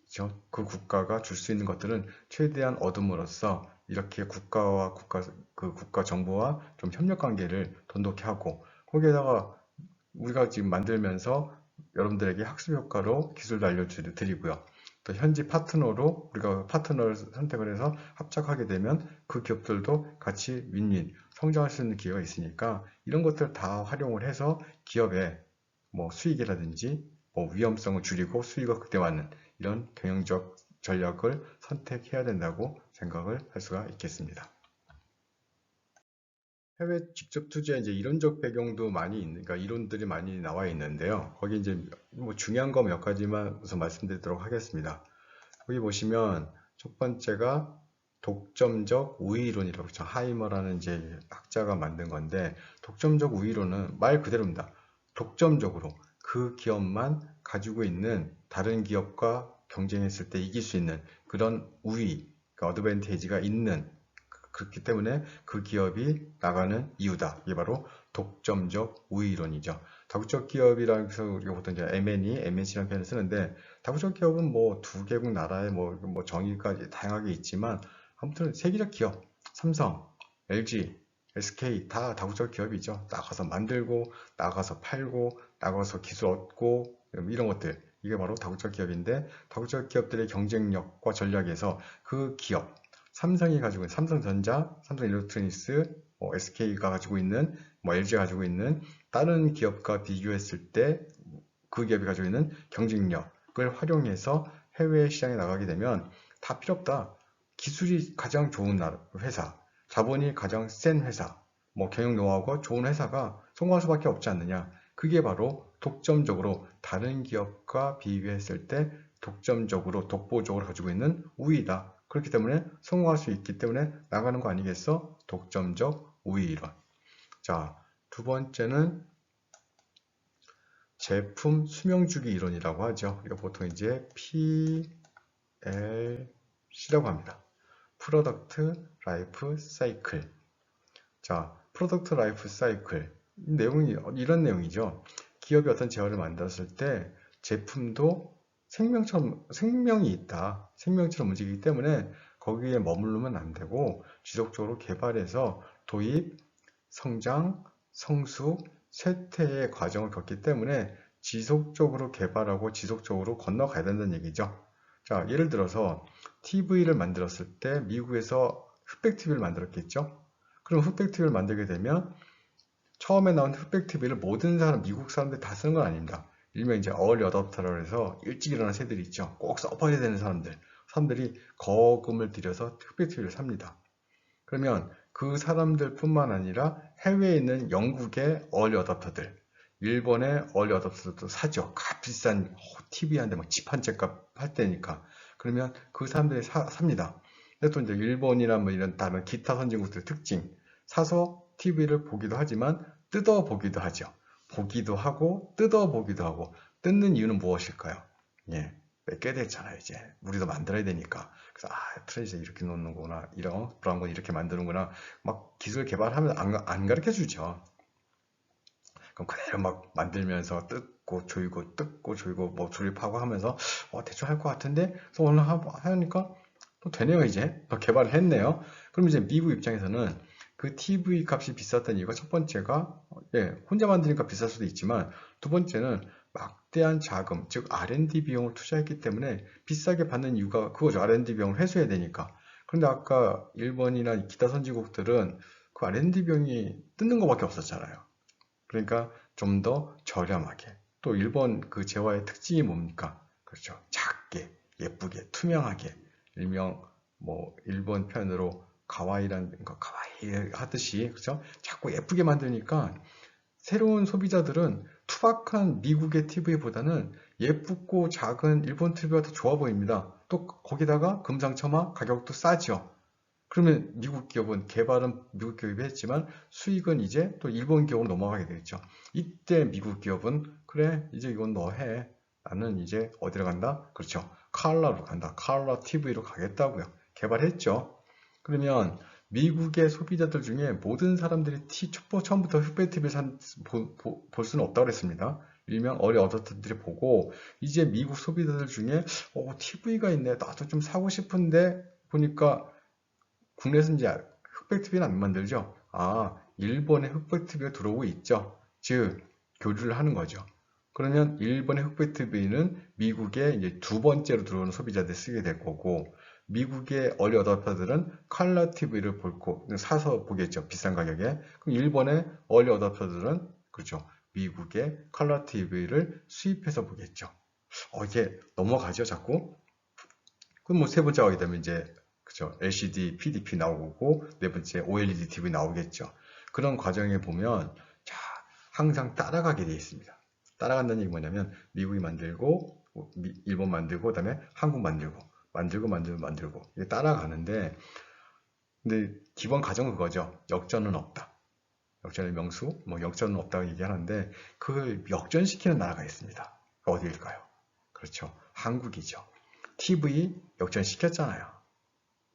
그렇죠? 그 국가가 줄 수 있는 것들은 최대한 얻음으로써 이렇게 국가 정부와 좀 협력 관계를 돈독히 하고 거기에다가 우리가 지금 만들면서 여러분들에게 학습 효과로 기술도 알려드리고요. 또 현지 파트너로 우리가 파트너를 선택을 해서 합작하게 되면 그 기업들도 같이 윈윈 성장할 수 있는 기회가 있으니까 이런 것들 다 활용을 해서 기업의 뭐 수익이라든지 뭐 위험성을 줄이고 수익을 극대화하는 이런 경영적 전략을 선택해야 된다고 생각을 할 수가 있겠습니다. 해외 직접 투자 이제 이론적 배경도 많이 있는, 그러니까 이론들이 많이 나와 있는데요. 거기 이제 뭐 중요한 거 몇 가지만 우선 말씀드리도록 하겠습니다. 여기 보시면 첫 번째가 독점적 우위이론이라고 했죠. 하이머라는 이제 학자가 만든 건데 독점적 우위이론은 말 그대로입니다. 독점적으로 그 기업만 가지고 있는 다른 기업과 경쟁했을 때 이길 수 있는 그런 우위, 그 어드밴티지가 있는 그렇기 때문에 그 기업이 나가는 이유다. 이게 바로 독점적 우위이론이죠. 다국적 기업이라고 해서 우리가 보통 이제 M&E, MNC라는 표현을 쓰는데 다국적 기업은 뭐 두 개국 나라의 뭐 정의까지 다양하게 있지만 아무튼 세계적 기업, 삼성, LG, SK 다 다국적 기업이죠. 나가서 만들고, 나가서 팔고, 나가서 기술 얻고 이런 것들. 이게 바로 다국적 기업인데 다국적 기업들의 경쟁력과 전략에서 그 기업 삼성이 가지고 있는 삼성전자, 삼성일렉트로닉스, SK가 가지고 있는, LG가 가지고 있는 다른 기업과 비교했을 때 그 기업이 가지고 있는 경쟁력을 활용해서 해외 시장에 나가게 되면 다 필요 없다. 기술이 가장 좋은 회사, 자본이 가장 센 회사, 뭐 경영 노하우가 좋은 회사가 성공할 수밖에 없지 않느냐. 그게 바로 독점적으로 다른 기업과 비교했을 때 독점적으로 독보적으로 가지고 있는 우위다. 그렇기 때문에 성공할 수 있기 때문에 나가는 거 아니겠어? 독점적 우위 이론. 자, 두 번째는 제품 수명주기 이론이라고 하죠. 이거 보통 이제 PLC라고 합니다. 프로덕트 라이프 사이클. 자, 프로덕트 라이프 사이클. 내용이 이런 내용이죠. 기업이 어떤 제어를 만들었을 때 제품도 생명이 있다. 생명처럼 움직이기 때문에 거기에 머무르면 안 되고 지속적으로 개발해서 도입, 성장, 성숙, 쇠퇴의 과정을 겪기 때문에 지속적으로 개발하고 지속적으로 건너가야 된다는 얘기죠. 자, 예를 들어서 TV를 만들었을 때 미국에서 흑백 TV를 만들었겠죠. 그럼 흑백 TV를 만들게 되면 처음에 나온 흑백 TV를 모든 미국 사람들이 다 쓰는 건 아닙니다. 일명 이제 어얼리 어댑터라고 해서 일찍 일어난 새들이 있죠. 꼭 써봐야 되는 사람들이 거금을 들여서 흑백 TV를 삽니다. 그러면 그 사람들뿐만 아니라 해외에 있는 영국의 어얼리 어댑터들, 일본의 어얼리 어댑터들도 사죠. 값 비싼 TV한테 막 집 한 채 값 할 때니까. 그러면 그 사람들이 삽니다. 근데 또 이제 일본이나 뭐 이런 다른 기타 선진국들의 특징, 사서 TV를 보기도 하지만 뜯어 보기도 하죠. 보기도 하고 뜯어 보기도 하고. 뜯는 이유는 무엇일까요? 예, 뺏게 됐잖아요. 이제 우리도 만들어야 되니까. 그래서 트레이서 이렇게 놓는구나, 이런 브라운 건 이렇게 만드는구나, 막 기술 개발하면 안 가르쳐 주죠. 그럼 그대로 막 만들면서 뜯고 조이고 뭐 조립하고 하면서 대충 할 것 같은데, 그래서 오늘 하니까 또 되네요. 이제 또 개발을 했네요. 그럼 이제 미국 입장에서는 그 TV 값이 비쌌던 이유가, 첫 번째가 혼자 만드니까 비쌀 수도 있지만, 두 번째는 막대한 자금, 즉 R&D 비용을 투자했기 때문에 비싸게 받는 이유가 그거죠. R&D 비용을 회수해야 되니까. 그런데 아까 일본이나 기타 선진국들은 그 R&D 비용이 뜯는 것밖에 없었잖아요. 그러니까 좀 더 저렴하게. 또 일본 그 재화의 특징이 뭡니까? 그렇죠. 작게, 예쁘게, 투명하게. 일명 뭐 일본 표현으로 가와이란 거, 가와이 하듯이, 그렇죠? 자꾸 예쁘게 만드니까 새로운 소비자들은 투박한 미국의 TV보다는 예쁘고 작은 일본 TV가 더 좋아 보입니다. 또 거기다가 금상첨화, 가격도 싸죠. 그러면 미국 기업은, 개발은 미국 기업이 했지만 수익은 이제 또 일본 기업으로 넘어가게 되겠죠. 이때 미국 기업은 그래, 이제 이건 너 해. 나는 이제 어디로 간다? 그렇죠. 칼라로 간다. 칼라 TV로 가겠다고요. 개발했죠. 그러면 미국의 소비자들 중에 모든 사람들이 처음부터 흑백 TV를 볼 수는 없다고 그랬습니다. 일명 어리 어덜트들이 보고, 이제 미국 소비자들 중에 TV가 있네, 나도 좀 사고 싶은데, 보니까 국내에서 이제 흑백 TV는 안 만들죠. 일본의 흑백 TV가 들어오고 있죠. 즉, 교류를 하는 거죠. 그러면 일본의 흑백 TV는 미국에 이제 두 번째로 들어오는 소비자들이 쓰게 될 거고, 미국의 얼리 어댑터들은 컬러 TV를 사서 보겠죠. 비싼 가격에. 그럼 일본의 얼리 어댑터들은, 그렇죠, 미국의 컬러 TV를 수입해서 보겠죠. 이게 넘어가죠, 자꾸. 그럼 뭐 세 번째 하게 되면 이제, 그쵸, LCD, PDP 나오고, 네 번째 OLED TV 나오겠죠. 그런 과정에 보면, 자, 항상 따라가게 되어 있습니다. 따라간다는 얘기 뭐냐면, 미국이 만들고, 일본 만들고, 그 다음에 한국 만들고, 이게 따라가는데, 근데 기본 가정은 그거죠. 역전은 없다. 역전의 명수, 뭐 역전은 없다고 얘기하는데, 그걸 역전시키는 나라가 있습니다. 어디일까요? 그렇죠. 한국이죠. TV 역전시켰잖아요.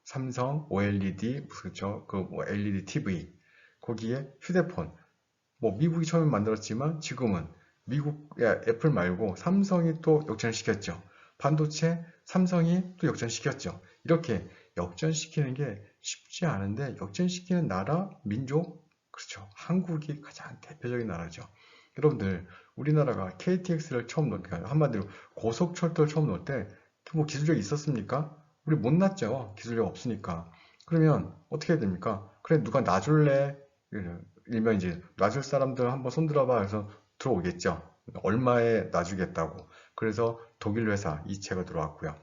삼성, OLED, 그렇죠. 뭐 LED TV, 거기에 휴대폰. 뭐 미국이 처음에 만들었지만 지금은 미국의 애플 말고 삼성이 또 역전시켰죠. 반도체, 삼성이 또 역전시켰죠. 이렇게 역전시키는 게 쉽지 않은데, 역전시키는 나라, 민족, 그렇죠. 한국이 가장 대표적인 나라죠. 여러분들, 우리나라가 KTX를 처음 그러니까 한마디로 고속철도를 처음 넣을 때 뭐 기술력이 있었습니까? 우리 못 놨죠. 기술력 없으니까. 그러면 어떻게 해야 됩니까? 그래, 누가 놔줄래? 일명 이제 놔줄 사람들 한번 손들어봐 해서 들어오겠죠. 얼마에 놔주겠다고. 그래서 독일 회사 이체가 들어왔고요.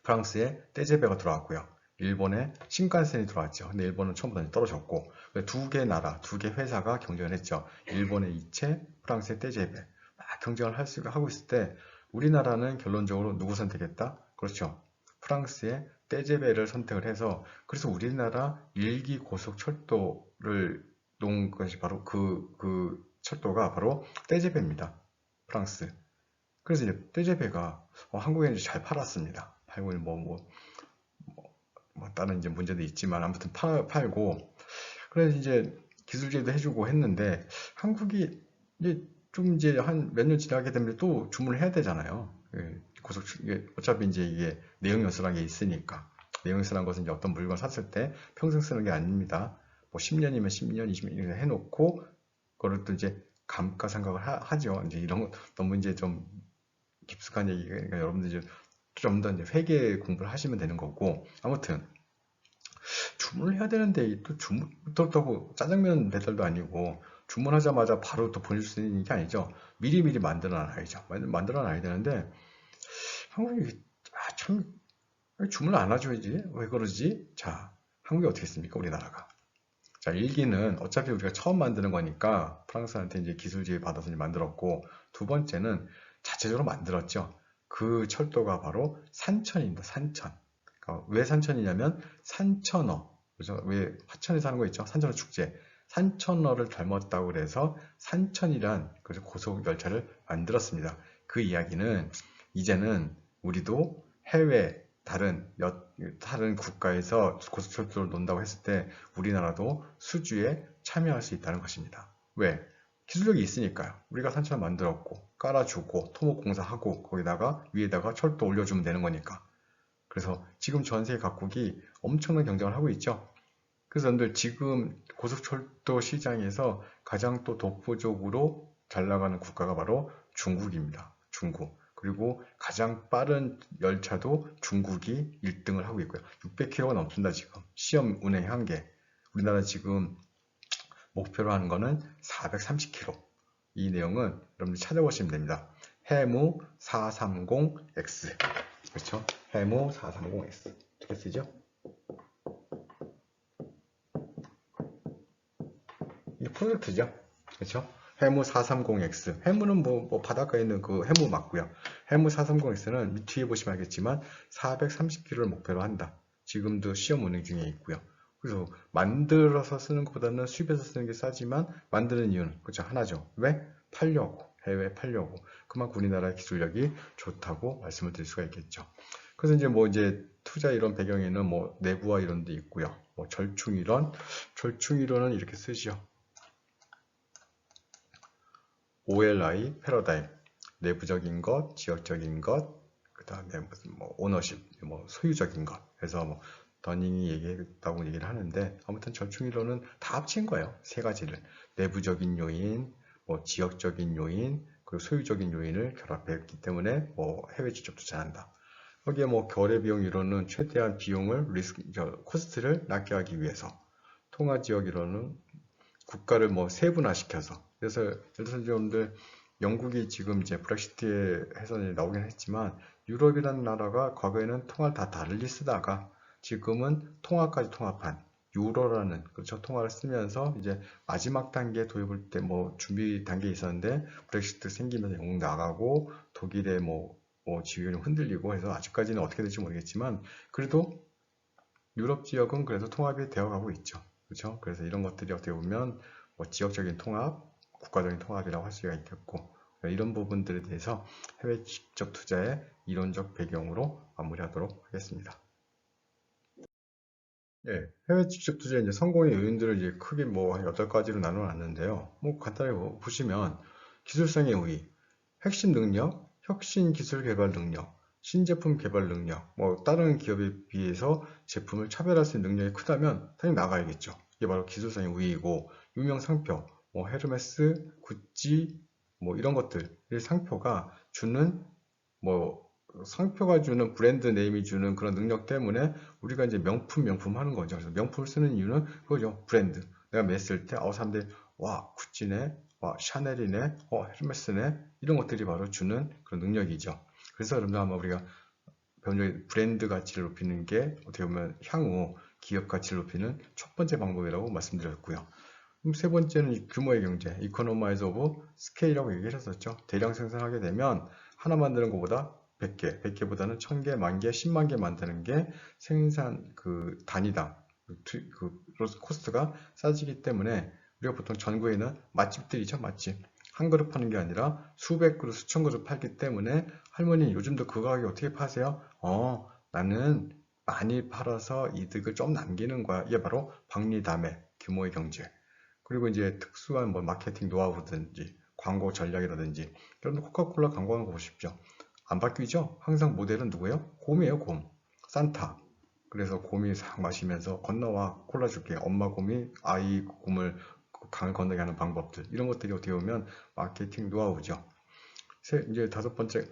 프랑스의 떼제베가 들어왔고요. 일본에 신칸센이 들어왔죠. 근데 일본은 처음부터 떨어졌고, 두 개 나라, 두 개 회사가 경쟁을 했죠. 일본의 이체, 프랑스의 떼제베. 막 경쟁을 하고 있을 때, 우리나라는 결론적으로 누구 선택했다? 그렇죠. 프랑스의 떼제베를 선택을 해서, 그래서 우리나라 일기 고속철도를 놓은 것이 바로 그 철도가 바로 떼제베입니다. 프랑스. 그래서 이제 떼제베가 한국에 이제 잘 팔았습니다. 팔고 다른 이제 문제도 있지만 아무튼 팔고 그래서 이제 기술제도 해주고 했는데 한국이 이제 좀 이제 한 몇 년 지나게 되면 또 주문을 해야 되잖아요. 이게 어차피 이제 이게 내용연수라는 게 있으니까 내용연수라는 것은 이제 어떤 물건 샀을 때 평생 쓰는 게 아닙니다. 뭐 10년이면 10년, 20년 이렇게 해놓고 그걸 또 이제 감가상각을 하죠. 이제 이런 거 너무 이제 좀 깊숙한 얘기가 여러분들 이제 좀 더 이제 회계 공부를 하시면 되는 거고 아무튼 주문을 해야 되는데 또 주문부터 짜장면 배달도 아니고 주문하자마자 바로 또 보낼 수 있는 게 아니죠. 미리미리 만들어 놔야죠. 만들어 놔야 되는데 한국이 참 주문을 안 해줘야지 왜 그러지? 자, 한국이 어떻게 했습니까? 우리나라가. 자, 일기는 어차피 우리가 처음 만드는 거니까 프랑스한테 이제 기술 지휘 받아서 이제 만들었고 두 번째는 자체적으로 만들었죠. 그 철도가 바로 산천입니다. 산천. 그러니까 왜 산천이냐면 산천어. 그죠? 왜 화천에서 하는 거 있죠? 산천어 축제. 산천어를 닮았다고 그래서 산천이란 고속 열차를 만들었습니다. 그 이야기는 이제는 우리도 해외 다른 국가에서 고속철도를 논다고 했을 때 우리나라도 수주에 참여할 수 있다는 것입니다. 왜? 기술력이 있으니까요. 우리가 산천을 만들었고 깔아주고 토목공사하고 거기다가 위에다가 철도 올려주면 되는 거니까. 그래서 지금 전 세계 각국이 엄청난 경쟁을 하고 있죠. 그래서 여러분들 지금 고속철도 시장에서 가장 또 독보적으로 잘 나가는 국가가 바로 중국입니다. 중국. 그리고 가장 빠른 열차도 중국이 1등을 하고 있고요. 600km가 넘습니다, 지금. 시험 운행한 게. 우리나라 지금 목표로 하는 거는 430km. 이 내용은 여러분들 찾아보시면 됩니다. 해무 430X. 그렇죠? 해무 430X. 어떻게 쓰죠? 이게 프로젝트죠. 그렇죠? 해무 430X. 해무는 뭐 바닷가에 있는 그 해무 맞고요. 해무 430X는 뒤에 보시면 알겠지만 430km를 목표로 한다. 지금도 시험 운행 중에 있고요. 그래서 만들어서 쓰는 것보다는 수입해서 쓰는 게 싸지만 만드는 이유는 그렇죠. 하나죠. 왜? 팔려고. 해외에 팔려고. 그만큼 우리나라의 기술력이 좋다고 말씀을 드릴 수가 있겠죠. 그래서 이제 투자 이론 배경에는 뭐 내부화 이론도 있고요. 뭐 절충 이론은 이렇게 쓰죠. OLI 패러다임, 내부적인 것, 지역적인 것, 그 다음에 무슨 뭐 오너십, 뭐 소유적인 것. 그래서 뭐 더닝이 얘기했다고 얘기를 하는데 아무튼 절충이론은 다 합친 거예요. 세 가지를 내부적인 요인, 뭐 지역적인 요인, 그리고 소유적인 요인을 결합했기 때문에 뭐 해외 직접 투자한다. 거기에 뭐 거래 비용 이론은 최대한 비용을 코스트를 낮게 하기 위해서 통화 지역 이론은 국가를 뭐 세분화시켜서 그래서 예를 들어서 여러분들 영국이 지금 이제 브렉시트에 해서 나오긴 했지만 유럽이라는 나라가 과거에는 통화를 다 달리 쓰다가 지금은 통화까지 통합한 유로라는 그렇죠 통화를 쓰면서 이제 마지막 단계 도입을 때 뭐 준비 단계에 있었는데 브렉시트 생기면서 영국 나가고 독일의 뭐 지위가 흔들리고 해서 아직까지는 어떻게 될지 모르겠지만 그래도 유럽 지역은 그래서 통합이 되어가고 있죠. 그렇죠? 그래서 이런 것들이 어떻게 보면 뭐 지역적인 통합, 국가적인 통합이라고 할 수가 있겠고 이런 부분들에 대해서 해외 직접 투자의 이론적 배경으로 마무리하도록 하겠습니다. 예, 해외 직접 투자의 이제 성공의 요인들을 이제 크게 뭐 8가지로 나눠놨는데요. 뭐 간단히 보시면 기술성의 우위, 핵심 능력, 혁신 기술 개발 능력, 신제품 개발 능력, 뭐 다른 기업에 비해서 제품을 차별할 수 있는 능력이 크다면 당연히 나가야겠죠. 이게 바로 기술성의 우위이고 유명 상표, 뭐 헤르메스, 구찌, 뭐 이런 것들의 상표가 주는 뭐 상표가 주는 브랜드 네임이 주는 그런 능력 때문에 우리가 이제 명품 하는 거죠. 그래서 명품을 쓰는 이유는 그거죠. 브랜드. 내가 맸을 때 사람들이 와 구찌네, 와 샤넬이네, 헤르메스네 이런 것들이 바로 주는 그런 능력이죠. 그래서 여러분들 아마 우리가 브랜드 가치를 높이는 게 어떻게 보면 향후 기업 가치를 높이는 첫 번째 방법이라고 말씀드렸고요. 그럼 세 번째는 규모의 경제, 이코노마이즈 오브 스케일이라고 얘기를 했었죠. 대량 생산하게 되면 하나 만드는 것보다 100개, 100개보다는 1000개, 10,000개, 10만 개 만드는 게 생산 그 단위당 코스트가 싸지기 때문에 우리가 보통 전국에는 맛집들이죠, 맛집. 한 그릇 파는 게 아니라 수백 그릇, 수천 그릇 팔기 때문에 할머니 요즘도 그 가격에 어떻게 파세요? 나는 많이 팔아서 이득을 좀 남기는 거야. 이게 바로 박리담의 규모의 경제. 그리고 이제 특수한 뭐 마케팅 노하우라든지 광고 전략이라든지 여러분 코카콜라 광고하는 거 보십시오. 안 바뀌죠? 항상 모델은 누구예요? 곰이에요, 곰. 산타. 그래서 곰이 싹 마시면서 건너와 콜라 줄게. 엄마 곰이 아이 곰을 강을 건너게 하는 방법들. 이런 것들이 어떻게 보면 마케팅 노하우죠. 이제 다섯 번째,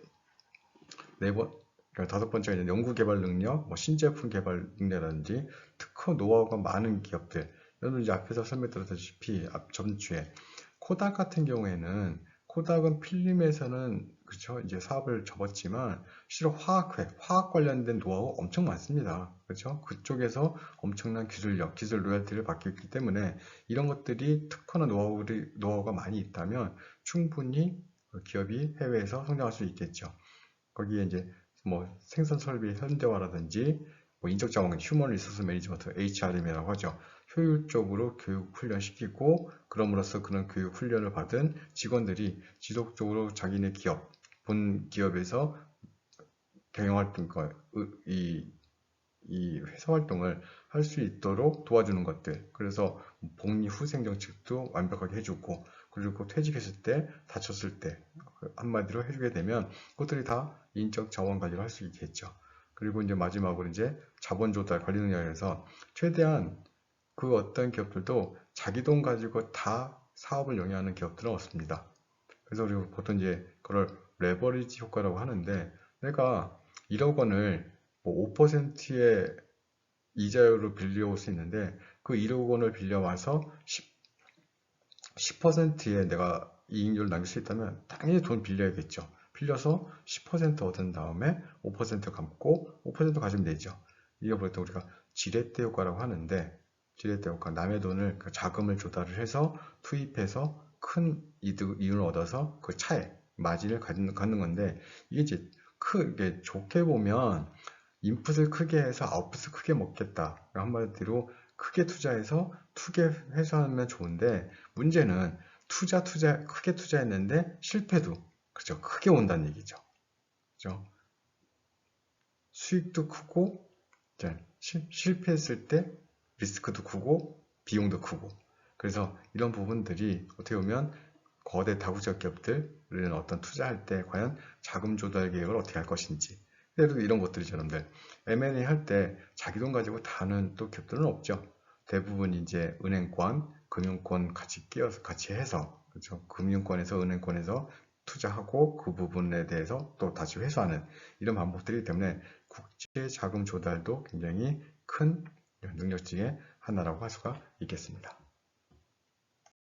다섯 번째가 이제 연구 개발 능력, 뭐 신제품 개발 능력이라든지 특허 노하우가 많은 기업들. 여러분 이제 앞에서 설명드렸다시피 앞 전주에 코닥 같은 경우에는 코닥은 필름에서는 그렇죠 이제 사업을 접었지만 실은 화학 관련된 노하우 엄청 많습니다. 그렇죠? 그쪽에서 엄청난 기술력, 기술 로열티를 받기 때문에 이런 것들이 특허나 노하우가 많이 있다면 충분히 기업이 해외에서 성장할 수 있겠죠. 거기에 이제 뭐 생산 설비 현대화라든지 뭐 인적 자원, 휴먼 리소스 매니지먼트, HRM이라고 하죠. 효율적으로 교육 훈련시키고 그럼으로써 그런 교육 훈련을 받은 직원들이 지속적으로 자기네 기업, 본 기업에서 경영활동, 이 회사 활동을 할 수 있도록 도와주는 것들. 그래서 복리 후생 정책도 완벽하게 해주고, 그리고 퇴직했을 때, 다쳤을 때, 한마디로 해주게 되면 그것들이 다 인적 자원 관리를 할 수 있겠죠. 그리고 이제 마지막으로 이제 자본 조달 관리 능력에서 최대한 그 어떤 기업들도 자기 돈 가지고 다 사업을 영위하는 기업들은 없습니다. 그래서 우리가 보통 이제 그걸 레버리지 효과라고 하는데 내가 1억 원을 뭐 5%의 이자율로 빌려올 수 있는데 그 1억 원을 빌려와서 10%의 내가 이익률을 남길 수 있다면 당연히 돈 빌려야겠죠. 빌려서 10% 얻은 다음에 5% 감고 5% 가지면 되죠. 이게 보통 우리가 지렛대 효과라고 하는데 지렛대 효과, 남의 돈을 그 자금을 조달을 해서 투입해서 큰 이윤을 얻어서 그 차에 마진을 갖는 건데 이게 이제 크게 좋게 보면 인풋을 크게 해서 아웃풋을 크게 먹겠다. 한마디로 크게 투자해서 크게 회수하면 좋은데 문제는 크게 투자했는데 실패도 그죠 크게 온다는 얘기죠. 그죠? 수익도 크고 실패했을 때 리스크도 크고 비용도 크고 그래서 이런 부분들이 어떻게 보면 거대 다국적 기업들은 어떤 투자할 때 과연 자금 조달 계획을 어떻게 할 것인지 예를 들어 이런 것들이죠. 여러분들 M&A 할 때 자기 돈 가지고 다 하는 또 기업들은 없죠. 대부분 이제 은행권, 금융권 같이 끼어서 같이 해서 그렇죠. 금융권에서 은행권에서 투자하고 그 부분에 대해서 또 다시 회수하는 이런 방법들이기 때문에 국제 자금 조달도 굉장히 큰 능력 중에 하나라고 할 수가 있겠습니다.